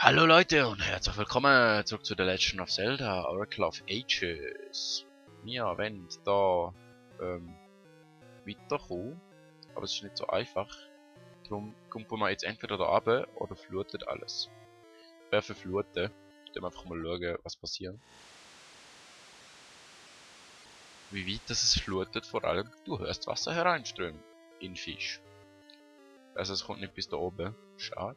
Hallo Leute und herzlich willkommen zurück zu The Legend of Zelda, Oracle of Ages. Wir wollen da weiterkommen, aber es ist nicht so einfach. Darum kommt man jetzt entweder da runter oder flutet alles. Ich werfe fluten, dann einfach mal schauen, was passiert. Wie weit das es flutet, vor allem, du hörst Wasser hereinströmen in Fisch. Also es kommt nicht bis da oben, schade.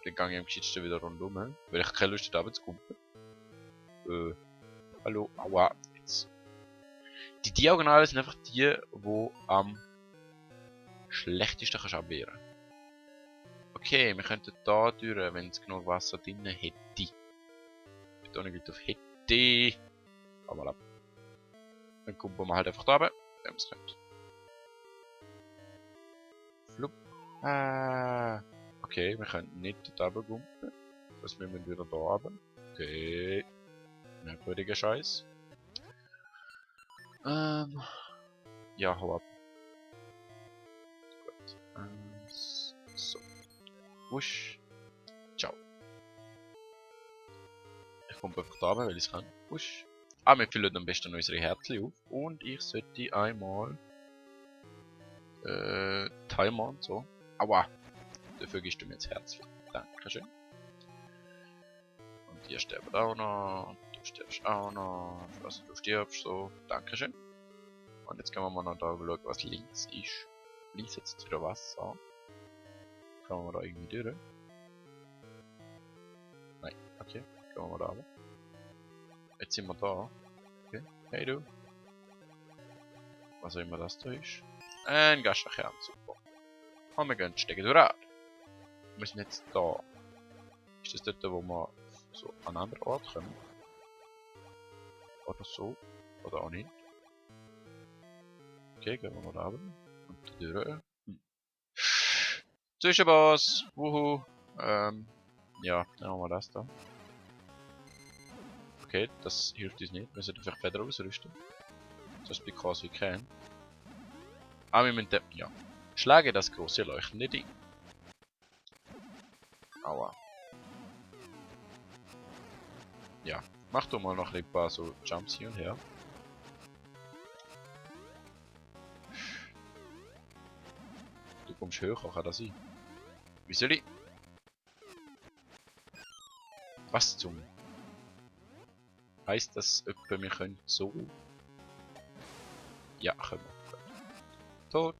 Dann gehe ich am geschicktesten wieder rundum, weil ich keine Lust habe, zu kumpen. Hallo, aua, jetzt. Die Diagonalen sind einfach die, die am schlechtesten kannst abwehren. Okay, wir könnten da durch, wenn es genug Wasser drin hätte. Betonung liegt auf hätte. Aber ab. Dann kumpen wir halt einfach da runter, wenn wir es können. Flup. Okay, wir können nicht da runter kumpen. Das müssen wir wieder da runter. Okay. Merkwürdiger Scheiß. Ja, hau ab. Gut. So. Wusch. Ciao. Ich komme einfach da runter, weil ich es kann. Wusch. Wir füllen am besten unsere Herzchen auf. Und ich sollte einmal Timer und so. Aua. Dafür gibst du mir jetzt Herzchen. Dankeschön. Und ihr sterbt auch noch. Du stirbst auch noch. Also du stirbst so. Dankeschön. Und jetzt können wir mal noch da schauen, was links ist. Links jetzt wieder Wasser. Kommen wir da irgendwie durch? Nein, okay. Kommen wir da runter. Jetzt sind wir da. Okay. Hey du. Was auch immer das da ist. Ein Gasterkern, super. Und wir gehen stecken durch. Wir müssen jetzt da. Ist das dort, wo wir so an einen anderen Ort kommen? Oder so? Oder auch nicht? Okay, gehen wir mal da runter. Und durch. Zwischenboss! Wuhu! Ja, dann haben wir das da. Okay, das hilft uns nicht. Wir sollten vielleicht Feder ausrüsten. Just because we can. Wir müssen ja. Schlage das große leuchtende Ding. Aua. Ja, mach doch mal noch ein paar so Jumps hier und her. Du kommst höher, kann das sein? Wie soll ich? Was zum? Heißt das, etwa wir können so? Ja, können wir. Tot.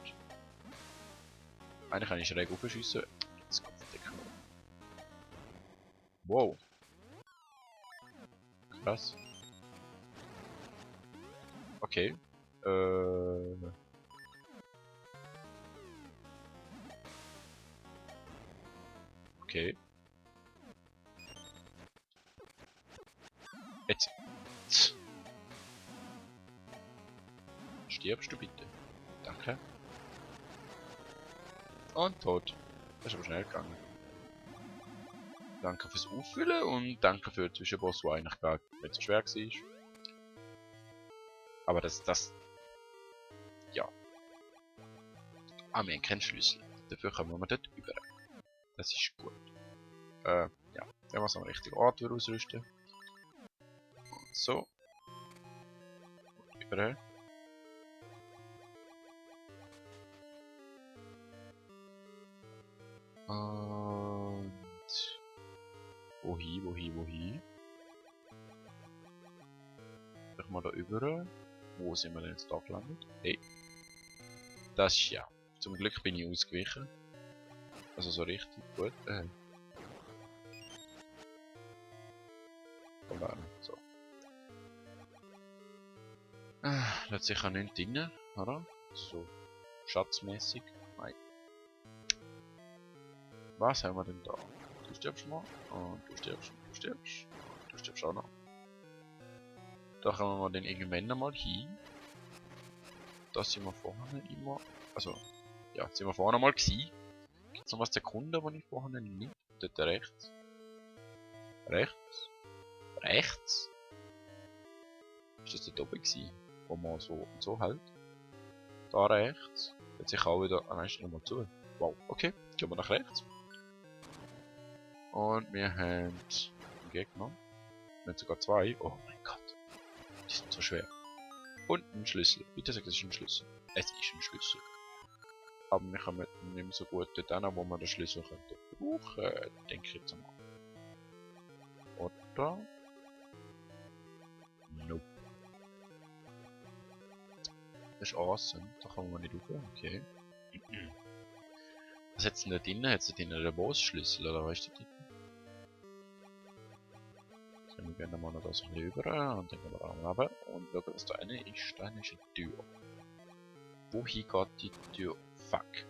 Eigentlich kann ich schräg aufschiessen. Jetzt kommt der Deckel. Wow. Krass. Okay. Okay. Jetzt. Stirbst du bitte? Danke. Und tot. Das ist aber schnell gegangen. Danke fürs Auffüllen und danke für den Zwischenboss, der eigentlich gar nicht so schwer war. Aber das... Ja. Wir haben keinen Schlüssel. Dafür kommen wir dort über. Das ist gut. Ja. Wenn wir es am richtigen Ort ausrüsten. Und so. Und über. Und... Wohin? Machen wir da über. Wo sind wir denn jetzt da gelandet? Hey. Das ist ja. Zum Glück bin ich ausgewichen. Also so richtig gut. So. Da hat sicher nichts drin, oder? So. Schatzmäßig. Nein. Was haben wir denn da? Du stirbst mal. Und du stirbst. Du stirbst auch noch. Da kommen wir dann irgendwann mal hin. Da sind wir vorne immer. Also, ja, sind wir vorne mal gewesen. Gibt es noch was zu erkunden, wo ich vorne nicht? Dort rechts. Rechts? Ist das dort oben gewesen? Wo man so und so hält? Da rechts. Jetzt sich auch wieder an einer Stelle mal zu. Wow, okay. Gehen wir nach rechts. Und wir haben einen Gegner. Wir haben sogar zwei. Oh mein Gott. Die sind so schwer. Und einen Schlüssel. Bitte sag, das ist ein Schlüssel. Es ist ein Schlüssel. Aber wir kommen nicht mehr so gut dort hin, wo wir den Schlüssel könnten brauchen. Denke ich jetzt mal. Oder? Nope. Das ist awesome. Da kommen wir nicht rauf. Okay. Was hat's denn da drinnen? Hat's da drinnen den Boss-Schlüssel oder was ist da drin? Dann gehen wir mal noch da so ein bisschen rüber und dann gehen wir da runter und schauen, was da eine ist. Da ist eine Tür. Wohin geht die Tür? Fuck.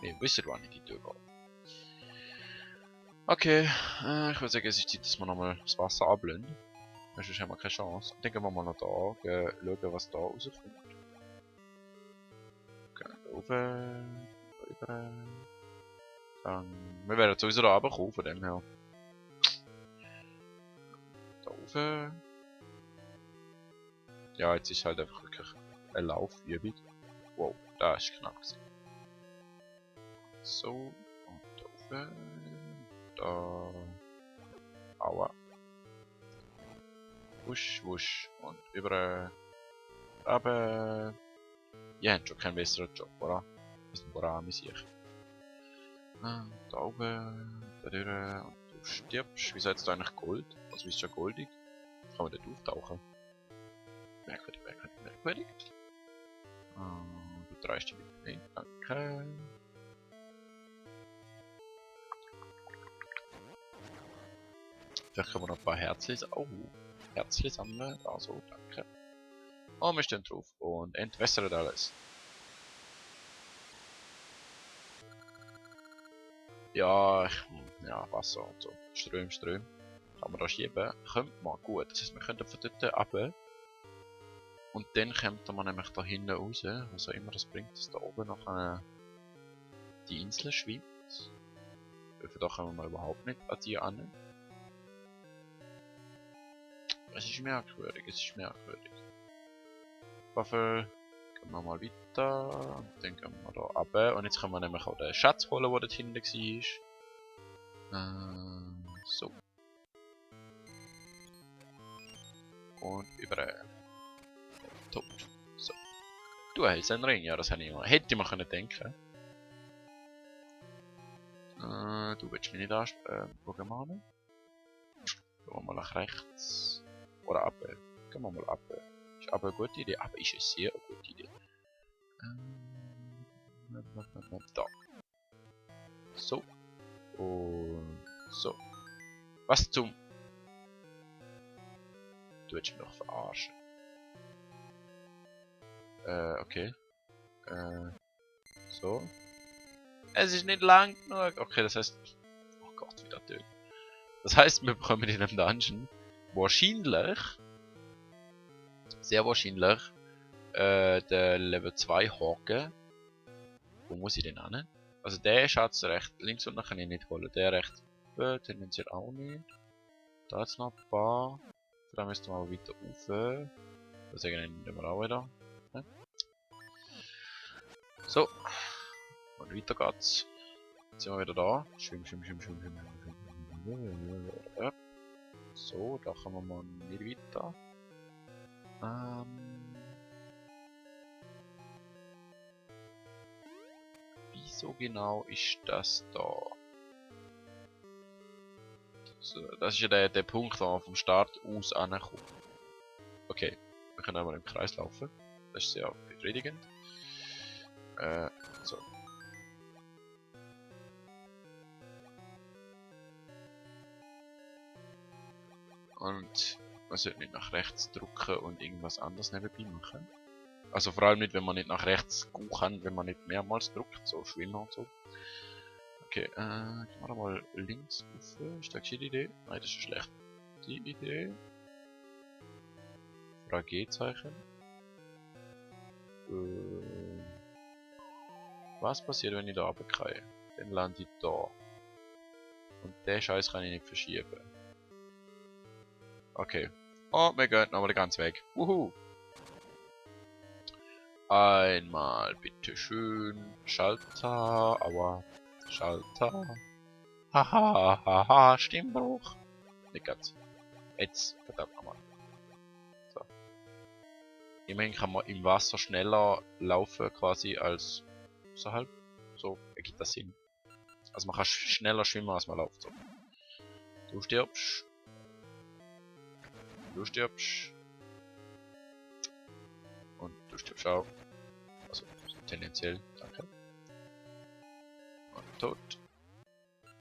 Wir wissen, wann die Tür geht. Okay, ich würde sagen, es ist Zeit, dass wir nochmal das Wasser ablehnen. Sonst haben wir keine Chance. Und dann gehen wir mal noch da, schauen, was da rauskommt. Okay, da oben, da rüber. Dann, wir werden sowieso da runterkommen, von dem her. Da oben. Ja, jetzt ist halt einfach wirklich eine Laufübung. Wow, da ist knapp gewesen. So, und da oben. Da. Aua. Wusch, wusch. Und über. Aber. Ihr habt schon keinen besseren Job, oder? Wir sind Boran, sicher. Da oben. Da drüber. Und du stirbst. Wieso hast du eigentlich Gold? Also ist schon goldig. Kann man dort auftauchen? Merkwürdig, merkwürdig, merkwürdig. Du drehst dich wieder nicht. Danke. Vielleicht können wir noch ein paar Herzlis. Oh, Herzlis sammeln. Also, danke. Und wir stehen drauf und entwässern alles. Ja, ja, Wasser und so. Ström, Ström. Kann man da schieben. Könnte man gut. Das heißt, wir könnten von dort runter. Und dann kommt man nämlich da hinten raus. Was auch immer das bringt, dass da oben noch die Insel schwimmt. Von da kommen wir überhaupt nicht an die an. Es ist merkwürdig, es ist merkwürdig. Waffel, gehen wir mal weiter und dann gehen wir da runter. Und jetzt können wir nämlich auch den Schatz holen, der dort hinten war. So. Und über tot. So. Du hältst einen Ring, ja, das hätte ich mal können denken. Du willst mich nicht anschauen. Gehen wir mal nach rechts. Oder ab. Gehen wir mal ab. Ist aber eine gute Idee. Aber ist eine sehr gute Idee. Da. So. Und so. Was zum... Du willst mich noch verarschen. Okay. So. Es ist nicht lang genug. Okay, das heißt... Oh Gott, wie das tönt. Das heißt, wir bekommen in einem Dungeon wahrscheinlich, sehr wahrscheinlich, den Level 2 Haken. Wo muss ich den hin? Also der Schatz recht links unten kann ich nicht holen. Der recht tendenziell auch nicht. Da jetzt noch ein paar. Da müssten wir mal weiter rauf. Das nehmen wir auch wieder. So. Und weiter geht's. Jetzt sind wir wieder da. Schwimm, schwimm, schwimm, schwimm, schwimm, schwimm. So, da kommen wir mal nicht weiter. Wieso genau ist das da? So, das ist ja der Punkt, wo man vom Start aus ankommt. Okay, wir können einmal im Kreis laufen. Das ist sehr befriedigend. So. Und man sollte nicht nach rechts drücken und irgendwas anderes nebenbei machen. Also vor allem nicht, wenn man nicht nach rechts gehen kann, wenn man nicht mehrmals drückt, so schwimmen und so. Okay, gehen wir mal links rauf. Ist das eine gute Idee? Nein, das ist eine schlechte Idee. Fragezeichen. Was passiert, wenn ich da runterkriege? Dann lande ich da. Und den Scheiß kann ich nicht verschieben. Okay. Oh, wir gehen nochmal ganz weg. Wuhu! Einmal, bitteschön. Schalter, aua. Schalter. Haha, haha, Stimmbruch. Nicht ganz. Jetzt, verdammt nochmal. So. Immerhin kann man im Wasser schneller laufen quasi als außerhalb. So ergibt das Sinn. Also man kann schneller schwimmen als man läuft. So. Du stirbst. Du stirbst. Und du stirbst auch. Also tendenziell, danke. Und tot.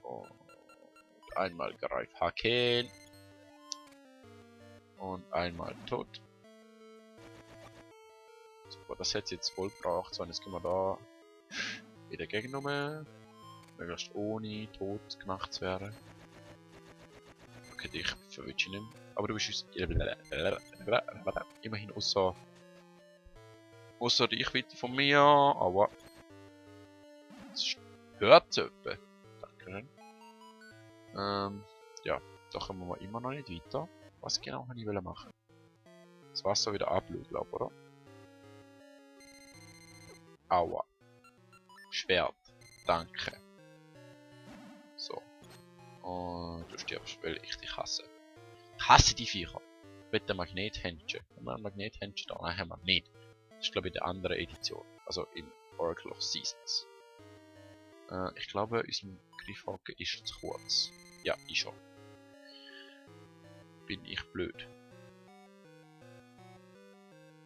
Und einmal Greifhaken. Und einmal tot. Super, das hätte jetzt voll gebraucht. So, jetzt gehen wir da wieder gegengenommen. Möglichst ohne tot gemacht zu werden. Okay, dich verwünsche ich nicht mehr. Aber du bist immerhin außer dich weiter von mir. Aber es hört es etwa. Danke. Ja, da kommen wir immer noch nicht weiter. Was genau wollte ich machen? Das Wasser wieder ablassen, glaube ich, oder? Aua. Schwert. Danke. So. Und du stirbst, weil ich dich hasse. Ich hasse die Viecher. Mit dem Magnethändchen. Haben wir ein Magnethändchen da? Nein, haben wir nicht. Das ist, glaube ich, in der anderen Edition. Also im Oracle of Seasons. Ich glaube, unser Greifhaken ist zu kurz. Ja, ich schon. Bin ich blöd?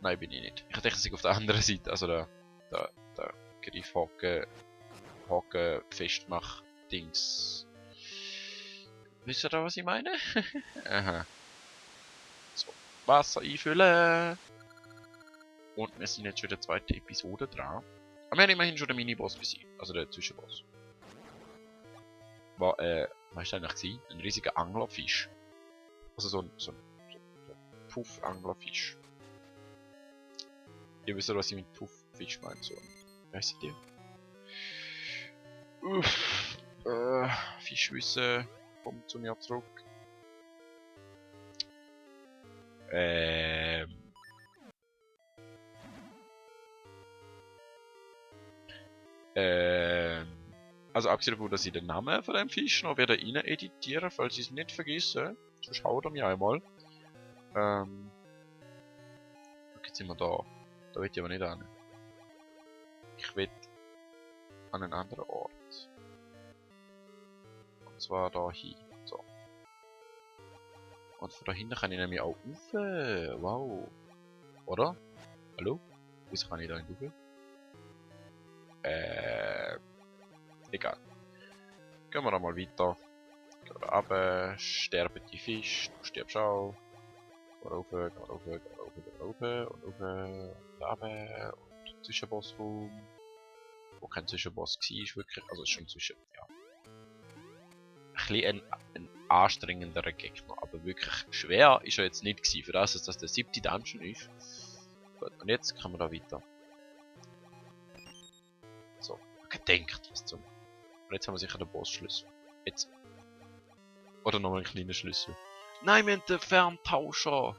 Nein, bin ich nicht. Ich dachte, ich sei auf der anderen Seite. Also der Greifhaken festmach Dings. Wisst ihr da, was ich meine? Aha. So, Wasser einfüllen. Und wir sind jetzt schon in der zweiten Episode dran. Aber wir haben immerhin schon den Miniboss besiegt. Also den Zwischenboss. Was ist eigentlich gewesen? Ein riesiger Anglerfisch. Also so ein Puff-Anglerfisch. Ihr wisst ja, was ich mit Pufffisch meine. So ein, wie heisst der? Fischwüsse kommt zu mir zurück. Also abgesehen davon, dass ich den Namen von dem Fisch noch wieder rein editieren, falls ich es nicht vergesse. Sonst haut er mich einmal. Okay, jetzt sind wir da. Da will ich aber nicht an. Ich will an einen anderen Ort. Und zwar da hin. So. Und von da hinten kann ich nämlich auch rauf. Wow. Oder? Hallo? Wieso kann ich da nicht rauf? Egal. Gehen wir da mal weiter. Gehen wir da runter. Sterben die Fische. Du stirbst auch. Gehen wir rauf, gehen wir rauf, gehen wir rauf, gehen wir rauf. Und rauf. Und runter. Und Zwischenbossraum. Wo kein Zwischenboss war, ist wirklich. Also ist schon zwischen. Ja. Ein bisschen ein anstrengenderer Gegner. Aber wirklich schwer ist er jetzt nicht gewesen. Für das, dass das der 7. Dungeon ist. Gut, und jetzt kann man da weiter. So, gedenkt was zum. Und jetzt haben wir sicher den Boss-Schlüssel. Jetzt. Oder nochmal einen kleinen Schlüssel. Nein, wir haben den Ferntauscher!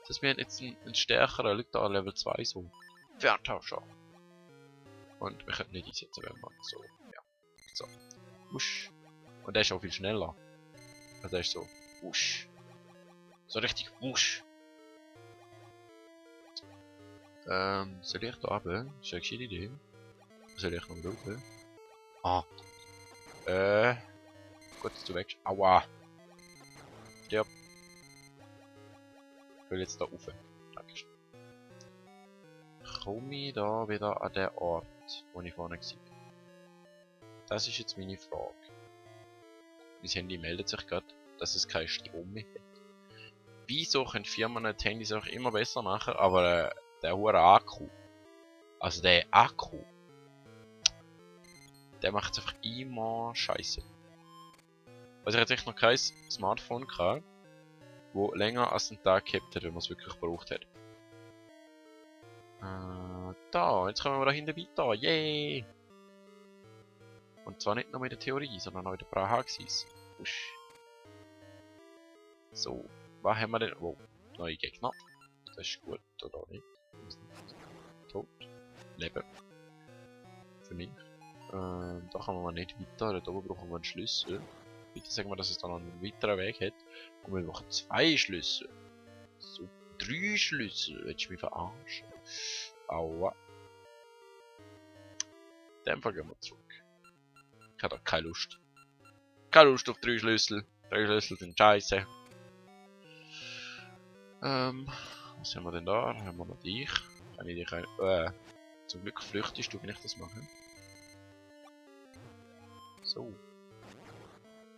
Das heißt, wir haben jetzt einen stärkeren, liegt da an Level 2 so. Ferntauscher! Und wir können nicht einsetzen, wenn man so. Ja. So. Wusch. Und der ist auch viel schneller. Also der ist so. Wusch. So richtig wusch. Soll ich da runter? Das ist eine gescheite Idee. Soll ich noch runter? Ah. Gut, dass du weg. Aua. Stirb. Ich will jetzt da rauf. Dankeschön. Komme ich da wieder an den Ort, wo ich vorne war? Das ist jetzt meine Frage. Mein Handy meldet sich gerade, dass es keinen Strom mehr hat. Wieso können Firmen die Handys auch immer besser machen, aber der hohe Akku. Also der Akku. Der macht einfach immer Scheiße. Also ich hatte echt noch kein Smartphone gehabt, wo länger als einen Tag gehabt hat, wenn man es wirklich gebraucht hat. Da, jetzt kommen wir da hinten weiter, yay! Und zwar nicht nur mit der Theorie, sondern auch in der Praxis. Usch. So, was haben wir denn? Oh, neue Gegner. Das ist gut, oder nicht? Tot. Leben. Für mich. Da kommen wir nicht weiter, dort oben brauchen wir einen Schlüssel. Bitte sagen wir, dass es dann noch einen weiteren Weg hat. Und wir brauchen 2 Schlüssel. So, 3 Schlüssel. Willst du mich verarschen? Aua. In dem Fall gehen wir zurück. Ich habe da keine Lust. Keine Lust auf 3 Schlüssel. 3 Schlüssel sind scheiße. Was haben wir denn da? Haben wir noch dich? Kann ich dich zum Glück flüchtest du, wenn ich das mache. So.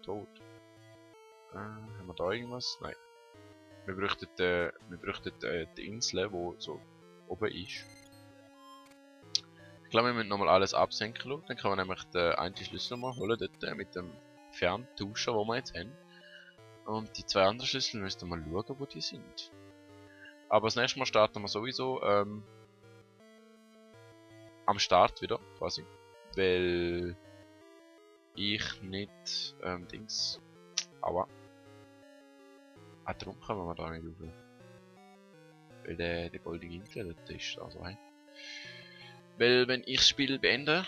Tot. Haben wir da irgendwas? Nein. Wir bräuchten die Insel, die so oben ist. Ich glaube, wir müssen nochmal alles absenken schauen. Dann kann man nämlich den einen Schlüssel mal holen, dort mit dem Ferntauscher, den wir jetzt haben. Und die 2 anderen Schlüssel müssen wir mal schauen, wo die sind. Aber das nächste Mal starten wir sowieso am Start wieder, quasi. Weil ich nicht Dings. Aber. Darum kommen wir da nicht rauf. Weil der goldige Insel dort ist, also hey. Weil wenn ich das Spiel beende,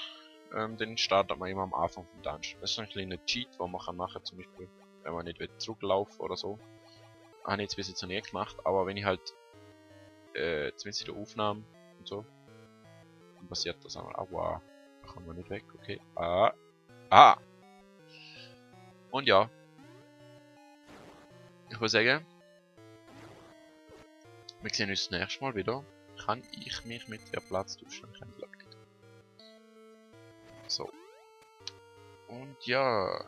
dann startet man immer am Anfang vom Dungeon. Das ist ein kleiner Cheat, den man kann machen, zum Beispiel, wenn man nicht zurücklaufen oder so. Habe ich jetzt bis jetzt noch nie gemacht, aber wenn ich halt zumindest in der Aufnahme und so, dann passiert das einmal. Aua, da kommen wir nicht weg, okay. Und ja. Ich würde sagen, wir sehen uns das nächste Mal wieder. Kann ich mich mit der Platz tauschen? So. Und ja.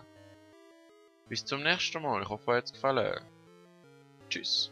Bis zum nächsten Mal. Ich hoffe, euch hat es gefallen. Tschüss.